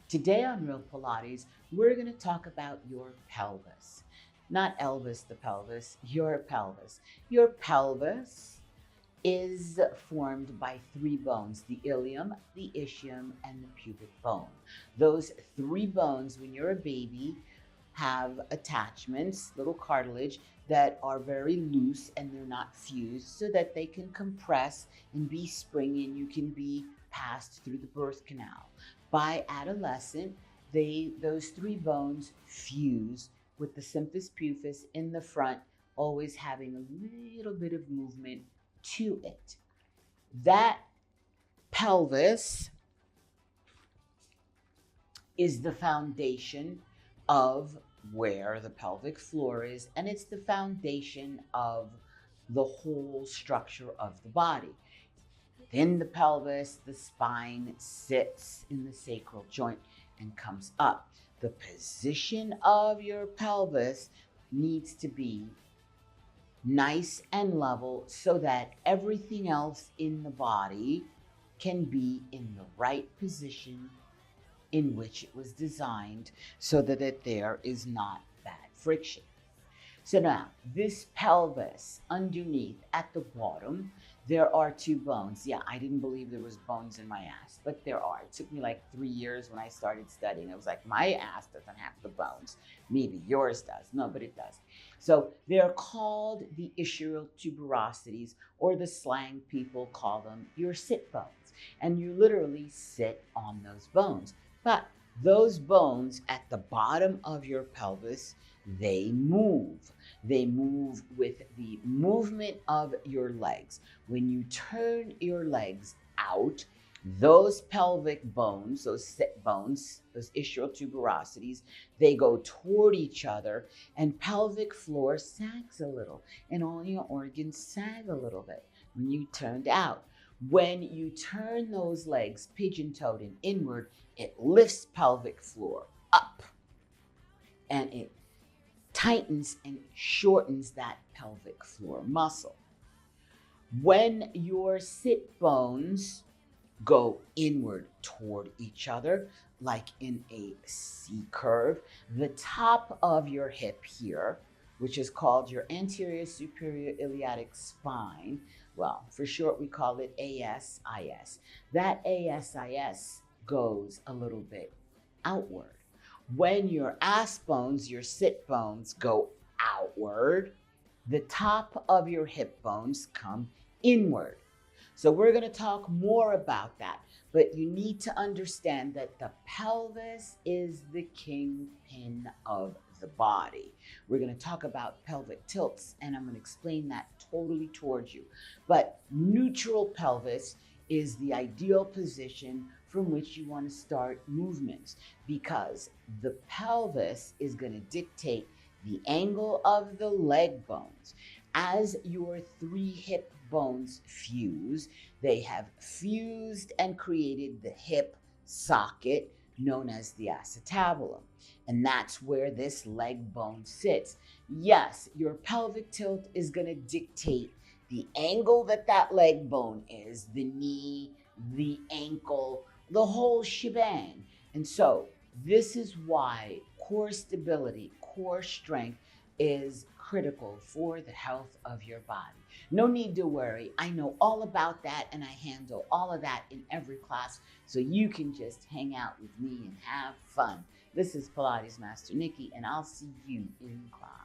Today on Real Pilates, we're going to talk about your pelvis. Not Elvis the pelvis, your pelvis. Your pelvis is formed by three bones: the ilium, the ischium, and the pubic bone. Those three bones, when you're a baby, have attachments, little cartilage that are very loose and they're not fused so that they can compress and be springy and you can be passed through the birth canal. By adolescent, those three bones fuse with the symphysis pubis in the front, always having a little bit of movement to it. That pelvis is the foundation of where the pelvic floor is, and it's the foundation of the whole structure of the body. Within the pelvis, the spine sits in the sacral joint and comes up. The position of your pelvis needs to be nice and level so that everything else in the body can be in the right position in which it was designed, so that there is not bad friction. So now, this pelvis underneath at the bottom, there are two bones. Yeah, I didn't believe there was bones in my ass, but there are. It took me like 3 years when I started studying. I was like, my ass doesn't have the bones. Maybe yours does. No, but it does. So they're called the ischial tuberosities, or the slang people call them your sit bones. And you literally sit on those bones. But those bones at the bottom of your pelvis, they move. They move with the movement of your legs. When you turn your legs out, those pelvic bones, those sit bones, those ischial tuberosities, they go toward each other, and pelvic floor sags a little, and all your organs sag a little bit when you turned out. When you turn those legs pigeon-toed and inward, it lifts pelvic floor up, and it tightens and shortens that pelvic floor muscle. When your sit bones go inward toward each other, like in a C curve, the top of your hip here, which is called your anterior superior iliac spine, well, for short, we call it ASIS. That ASIS goes a little bit outward. When your ass bones, your sit bones, go outward, the top of your hip bones come inward. So we're going to talk more about that, but you need to understand that the pelvis is the kingpin of the body. We're going to talk about pelvic tilts, and I'm going to explain that totally towards you. But neutral pelvis is the ideal position from which you want to start movements, because the pelvis is going to dictate the angle of the leg bones. As your three hip bones fuse, they have fused and created the hip socket known as the acetabulum. And that's where this leg bone sits. Yes, your pelvic tilt is going to dictate the angle that that leg bone is, the knee, the ankle, the whole shebang. And so this is why core stability, core strength is critical for the health of your body. No need to worry. I know all about that, and I handle all of that in every class, so you can just hang out with me and have fun. This is Pilates Master Nikki, and I'll see you in class.